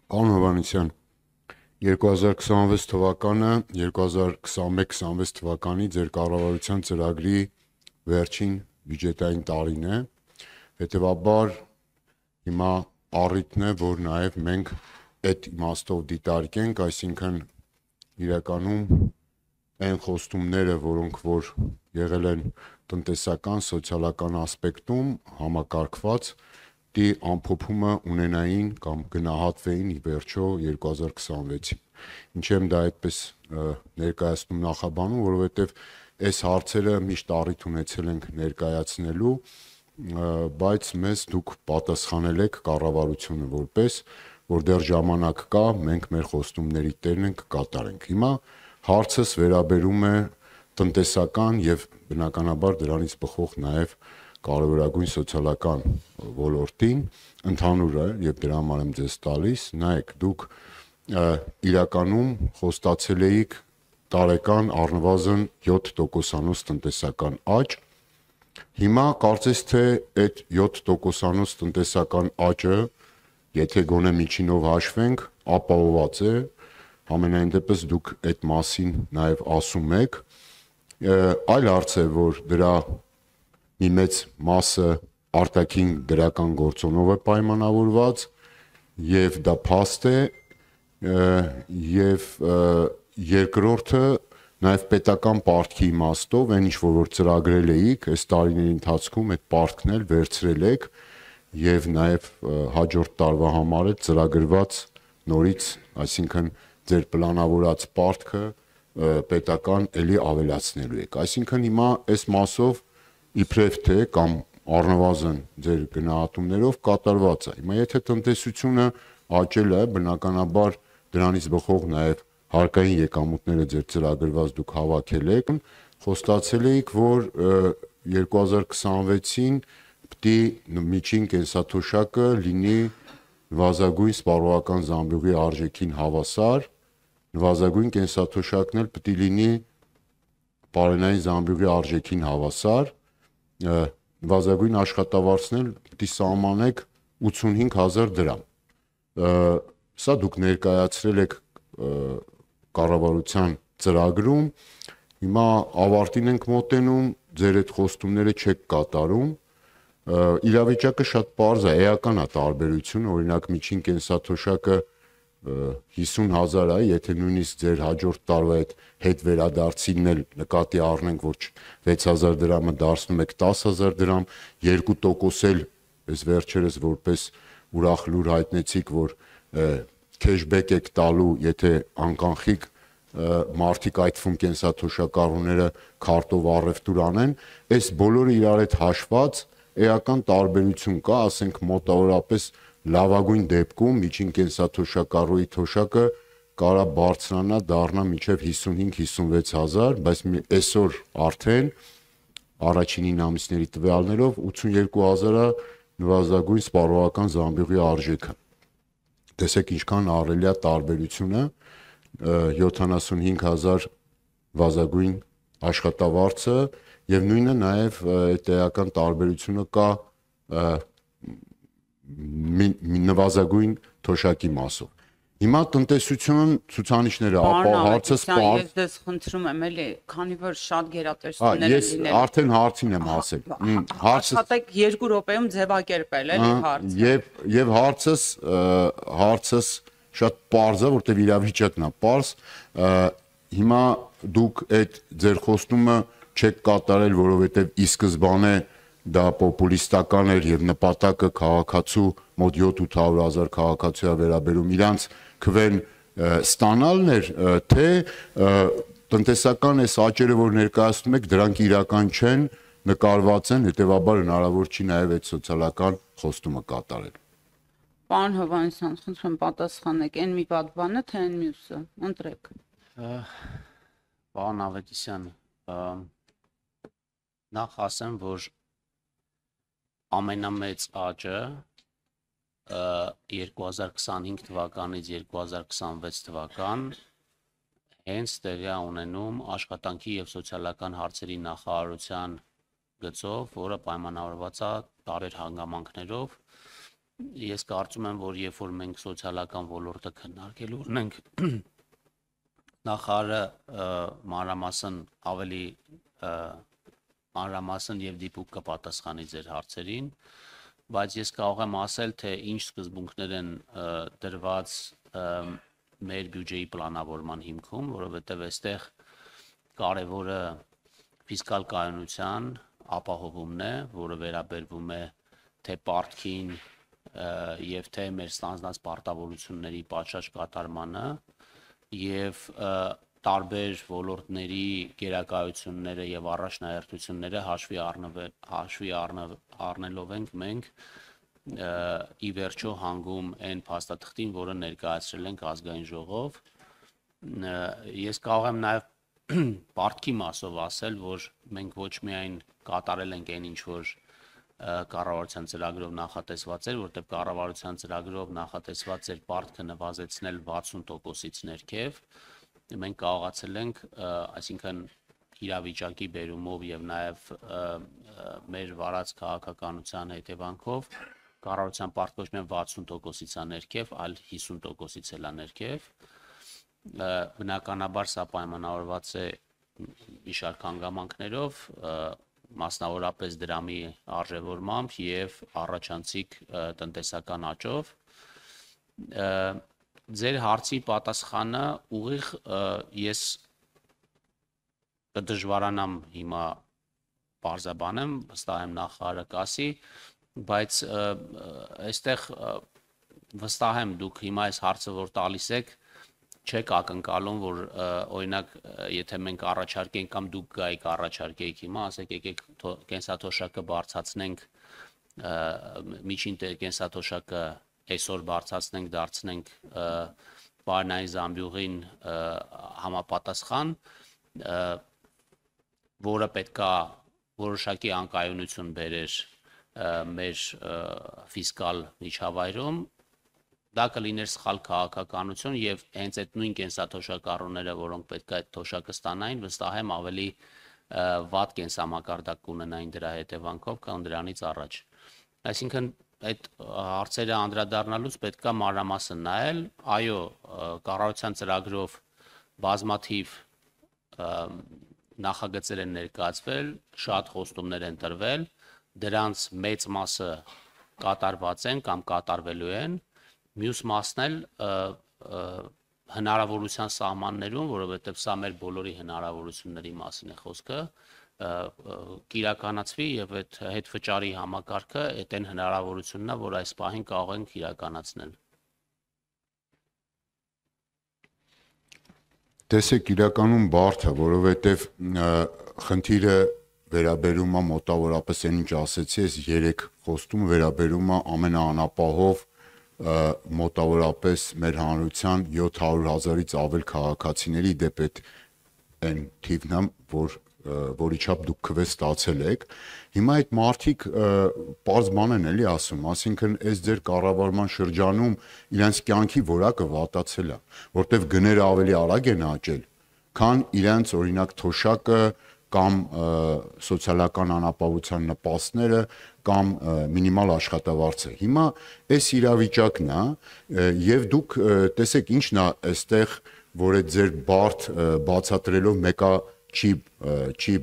Պարոն Հովհաննիսյան, 2026 թվականը 2021-26 թվականի ձեր կառավարության ծրագրի վերջին բյուջետային տարին է, հետևաբար հիմա առիթն է, որ նաև մենք այդ իմաստով դիտարկենք, այսինքն իրականում այն խոստումները, որոնք որ եղել են տնտեսական, սոցիալական ասպեկտում համակարգված, դի ամփոփումը ունենային կամ գնահատվեին ի վերջո 2026-ին։ Ինչ եմ դա այդպես ներկայացնում նախաբանում, որովհետև այս հարցերը միշտ առիթ ունեցել ենք ներկայացնելու, բայց մեզ դուք պատասխանել եք կառավարությունը որպես, որ դեռ ժամանակ կա, մենք մեր խոստումների տերն ենք կկատարենք։ Հիմա հարցս վերաբերում է տնտեսական եւ բնականաբար դրանից բխող նաեւ կարևորագույն սոցիալական ոլորտին, ընդհանուր է եւ դրա համար եմ ձեզ տալիս, նայեք, դուք իրականում խոստացել էիք տարեկան առնվազն 7%-անոց տնտեսական աճ, հիմա կարծես թե այդ 7%-անոց տնտեսական աճը, եթե գոնե միջինով հաշվենք, ապահովված է, համենայն դեպս դուք այդ մասին նաև ասում եք, այլ հարց է, որ դրա մի մեծ մասը արտաքին դրական գործոնով է պայմանավորված եւ դա փաստ է եւ երկրորդը նաև պետական պարտքի իմաստով այն ինչ որ ծրագրել էիք այս տարիների ընթացքում այդ պարտքն էլ վերցրել եք եւ նաև հաջորդ տարվա համար է ծրագրված նորից, այսինքն ձեր պլանավորած պարտքը պետական էլի ավելացնելու եք, այսինքն հիմա այս մասով իբրև թե կամ առնվազն ձեր գնահատումներով կատարված է, հիմա եթե տնտեսությունը աճել է, բնականաբար դրանից բխող նաև հարկային եկամուտները ձեր ծրագրված դուք հավաքել եք, խոստացել էիք, որ 2026-ին պիտի միջին կենսաթոշակը լինի նվազագույն սպառողական զամբյուղի արժեքին հավասար, նվազագույն կենսաթոշակն էլ պիտի լինի պարենային զամբյուղի արժեքին հավասար, նվազագույն աշխատավարձն էլ պիտի սահմանեք 85,000 դրամ, սա դուք ներկայացրել եք կառավարության ծրագրում, հիմա ավարտին ենք մոտենում, ձեր այդ խոստումները չեք կատարում, իրավիճակը շատ պարզ է, էական է տարբերությունը, օրինակ միջին կենսաթոշակը 50,000 է, եթե նույնիսկ ձեր հաջորդ տարվա այդ հետ վերադարձինն էլ նկատի առնենք, որ 6,000 դրամը դարձնում եք 10,000 դրամ, 2% էլ այս վերջերս որպես ուրախ լուր հայտնեցիք, որ քեշբեք եք տալու, եթե անկանխիկ մարդիկ այդ թվում կենսաթոշակառուները քարտով առևտուր անեն, այս բոլորը իրար հետ հաշված էական տարբերություն կա, ասենք մոտավորապես լավագույն դեպքում միջին կենսաթոշակառուի թոշակը կարա բարձրանա դառնա մինչև 55-56,000, բայց այսօր արդեն առաջին 9 ամիսների տվյալներով 82,000-ը նվազագույն սպառողական զամբյուղի արժեքը։ Տեսեք ինչքան ահռելի է տարբերությունը, 75,000 նվազագույն աշխատավարձը եւ նույնը նաեւ այդ էական տարբերությունը կա նվազագույն թոշակի մասով։ Հիմա տնտեսությունն ցուցանիշները, ապա հարցը սպառ։ Ես դες խնդրում եմ էլի, քանի որ շատ գերատեսչություններ են լինել։ Ես արդեն հարցին եմ ասել։ Աշխատեք 2 րոպեում ձևակերպել էլի հարցը։ Եվ հարցս շատ պարզ է, որտեղ իրավիճակն է պարզ։ Հիմա դուք այդ ձեր խոստումը չեք կատարել, որովհետև ի սկզբանե դա պոպուլիստական էր եւ նպատակը քաղաքացու մոտ 700-800,000 քաղաքացու է վերաբերում իրանց քվեն ստանալն էր, թե տնտեսական այս աճերը, որ ներկայացնում եք, դրանք իրական չեն, նկարված են, հետեւաբար հնարավոր չի նաեւ այդ սոցիալական խոստումը կատարել։ Պարոն Հովհաննիսյան, խնդրում եմ պատասխանեք, այն մի վատ բան է, թե այն մյուսը, ընտրեք։ Պարոն Ավետիսյան, նախ ասեմ, որ ամենամեծ աճը 2025 թվականից 2026 թվական հենց տեղի է ունենում աշխատանքի եւ սոցիալական հարցերի նախարարության գծով, որը պայմանավորված է տարբեր հանգամանքներով Ես կարծում եմ, որ երբ որ մենք սոցիալական ոլորտը քննարկելու ունենք, նախարարը մանրամասն ավելի մանրամասն եւ դիպուկ կպատասխանի ձեր հարցերին, բայց ես կարող եմ ասել, թե ինչ սկզբունքներ են դրված մեր բյուջեի պլանավորման հիմքում, որովհետեւ այստեղ կարևորը ֆիսկալ կայունության ապահովումն է, որը վերաբերվում է թե պարտքին եւ թե մեր ստանձնած պարտավորությունների պատշաճ կատարմանը եւ տարբեր ոլորտների գերակայությունները եւ առաջնահերթությունները հաշվի առնելով ենք մենք ի վերջո հանգում այն փաստաթղթին, որը ներկայացրել ենք ազգային ժողով։ Ես կարող եմ նաեւ պարտքի մասով ասել, որ մենք ոչ միայն կատարել ենք այն ինչ որ կառավարության ծրագրով նախատեսված էր, որտեղ կառավարության ծրագրով նախատեսված էր պարտքը նվազեցնել 60%-ից ներքև, մենք կարողացել ենք, այսինքն իրավիճակի բերումով եւ նաեւ մեր վարած քաղաքականության հետևանքով կառավարության պարտքը ոչ միայն 60%-ից է ներքև, այլ 50%-ից էլ է ներքև։ Բնականաբար սա պայմանավորված է մի շարք հանգամանքներով, մասնավորապես դրամի արժևորմամբ եւ առաջանցիկ տնտեսական աճով։ Ձեր հարցի պատասխանը ուղիղ ես կդժվարանամ հիմա բարձաբանեմ, վստահ եմ նախարարը կասի, բայց այստեղ վստահ եմ դուք հիմա այս հարցը որ տալիս եք, չեք ակնկալում, որ օրինակ եթե մենք առաջարկենք կամ դուք գայիք առաջարկեիք հիմա, ասեք եկեք կենսաթոշակը բարձրացնենք, միջին կենսաթոշակը այսօր բարձրացնենք, դարձնենք պարենային զամբյուղին համապատասխան, որը պետքա որոշակի անկայունություն բերեր մեր ֆիսկալ միջավայրում, դա կլիներ սխալ քաղաքականություն եւ հենց այդ նույն կենսաթոշակառուները, որոնք պետք է այդ թոշակը ստանային, վստահ եմ ավելի վատ կենսամակարդակ կունենային դրա հետևանքով, քան դրանից առաջ։ Այսինքն այդ հարցերը անդրադառնալուց պետք է մանրամասն նայել, այո, կառավարության ծրագրով բազմաթիվ նախագծեր են ներկայացվել, շատ խոստումներ են տրվել, դրանց մեծ մասը կատարված են կամ կատարվելու են, մյուս մասն էլ հնարավորության սահմաններում, որովհետև սա մեր բոլորի հնարավորությունների մասին է խոսքը, կիրականացվի եւ այդ հետվճարի համակարգը այդ այն հնարավորությունն է, որ այս պահին կարող ենք իրականացնել։ Տեսեք, իրականում բարդ է, որովհետև խնդիրը վերաբերում է մոտավորապես այն ինչ ասեցի, այս 3 խոստումը վերաբերում է ամենաանապահով մոտավորապես մեր հանրության 700,000-ից ավել քաղաքացիների դեպ այն թիվն է, որի չափ դուք քվե ստացել եք։ Հիմա այդ մարդիկ պարզ բան են էլի ասում, ասինքն այս ձեր կառավարման շրջանում իրենց կյանքի որակը վատացել է, որտեվ գները ավելի արագ են աճել, քան իրենց օրինակ թոշակը կամ սոցիալական անապահովության նպաստները կամ մինիմալ աշխատավարձը։ Հիմա այս իրավիճակն է եւ դուք տեսեք ինչն է այստեղ, որ այդ ձեր բարդ բացատրելով մեկը չի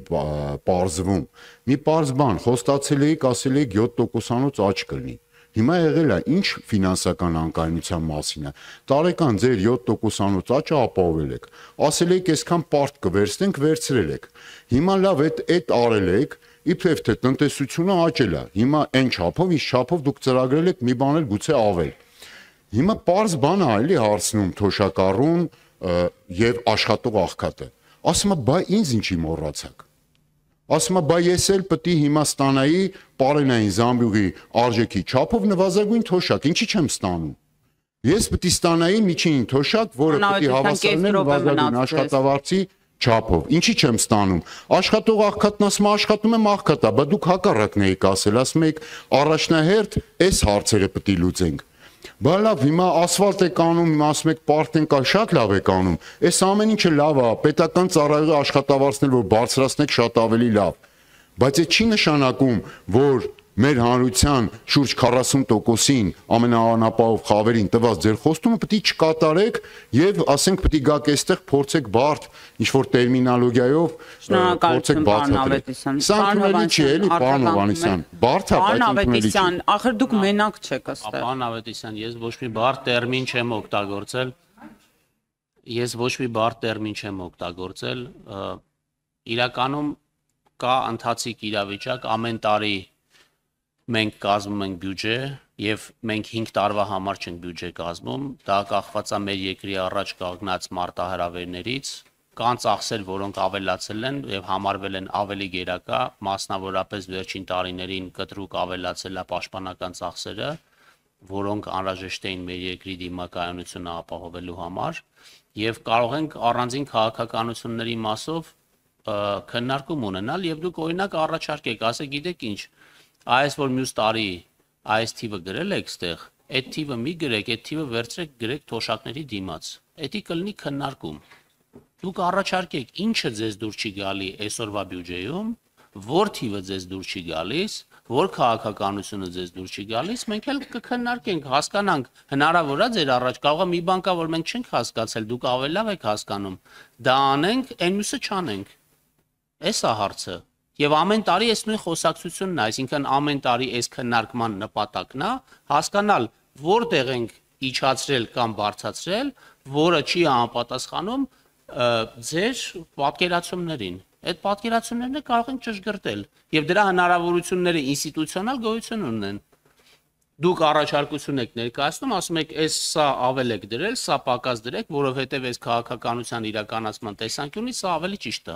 պարզվում։ Մի պարզ բան, խոստացել էիք, ասել էիք 7%-անոց աճ կլինի։ Հիմա եղել է ինչ ֆինանսական անկայունության մասին է։ Տարեկան ձեր 7%-անոց աճը ապահովել եք։ Ասել եք այսքան պարտ կվերցնենք, վերցրել եք։ Հիմա լավ այդ արել եք, իբրև թե տնտեսությունը աճել է։ Հիմա այն չափով, ինչ չափով դուք ծրագրել եք մի բան էլ գուցե ավել։ Հիմա պարզ բան է էլի հարցնում թոշակառուն եւ աշխատող աղքատը։ Ասում է, բայ ինձ ինչի մոռացաք։ Ասում է, բայ ես էլ պետք է հիմա ստանայի պարենային զամբյուղի արժեքի չափով նվազագույն թոշակ, ինչի չեմ ստանում։ Ես պետք է ստանայի միջին թոշակ, որը պետք է հավասարներ նվազագույն աշխատավարձի չափով։ Ինչի չեմ ստանում։ Աշխատող աղքատն ասում է, աշխատում եմ աղքատա, բայց դուք հակառակն եք ասել, ասում եք առաջնահերթ այս հարցերը պետք է լուծենք։ Բա լավ, հիմա ասֆալտ եք անում, հիմա ասում եք պարտեն կա, շատ լավ եք անում։ Այս ամեն ինչը լավ է, պետական ծառայողի աշխատավարձն էլ որ բարձրացնեք շատ ավելի լավ։ Բայց այդ չի նշանակում, որ մեր հանրության շուրջ 40%-ին ամենաանապահով խավերին տված ձեր խոստումը պետք է չկատարեք եւ ասենք պետք է գաք այստեղ փորձեք բարդ ինչ որ տերմինոլոգիայով փորձեք բացատրել։ Սա ընդունելի չի էլի, պարոն Հովհաննիսյան, բարդ է, բայց ընդունելի չի։ Ախր դուք մենակ չեք այստեղ։ Պարոն Ավետիսյան, ես ոչ մի բարդ տերմին չեմ օգտագործել։ Ես ոչ մի բարդ տերմին չեմ օգտագործել։ Իրականում կա ընթացիկ իրավիճակ, ամեն տարի մենք կազմում ենք բյուջե եւ մենք 5 տարվա համար չենք բյուջե կազմում, դա կախված է մեր երկրի առաջ կանգնած մարտահրավերներից, կան ծախսեր, որոնք ավելացել են եւ համարվել են ավելի գերակա, մասնավորապես վերջին տարիներին կտրուկ ավելացել է պաշտպանական ծախսերը, որոնք անհրաժեշտ էին մեր երկրի դիմակայունությունը ապահովելու համար եւ կարող ենք առանձին քաղաքականությունների մասով քննարկում ունենալ եւ դուք օրինակ առաջարկեք, ասեք գիտեք ինչ, այս որ մյուս տարի այս թիվը գրել եք ստեղ, այդ թիվը մի գրեք, այդ թիվը վերցրեք գրեք թոշակների դիմաց։ Էդի կլինի քննարկում։ Դուք առաջարկեք, ինչը ձեզ դուր չի գալի այսօրվա բյուջեում, որ թիվը ձեզ դուր չի գալիս, որ քաղաքականությունը ձեզ դուր չի գալիս, մենք էլ կքննարկենք, հասկանանք, հնարավոր է ձեր առաջ կարող է մի բան կա, որ մենք չենք հասկացել, դուք ավելի լավ եք հասկանում։ Դա անենք, այն մյուսը չանենք։ Էս է հարցը։ Եվ ամեն տարի այս նույն խոսակցությունն է, այսինքն ամեն տարի այս քննարկման նպատակն է հասկանալ որտեղ ենք իջացրել կամ բարձրացրել, որը չի համապատասխանում ձեր պատկերացումներին։ Այդ պատկերացումներն կարող ենք ճշգրտել եւ դրա հնարավորությունները ինստիտուցիոնալ գոյություն ունեն։ Դուք առաջարկություն եք ներկայացնում, ասում եք, այս սա ավել եք դրել, սա պակաս դրեք, որովհետեւ այս քաղաքականության իրականացման տեսանկյունից սա ավելի ճիշտ է։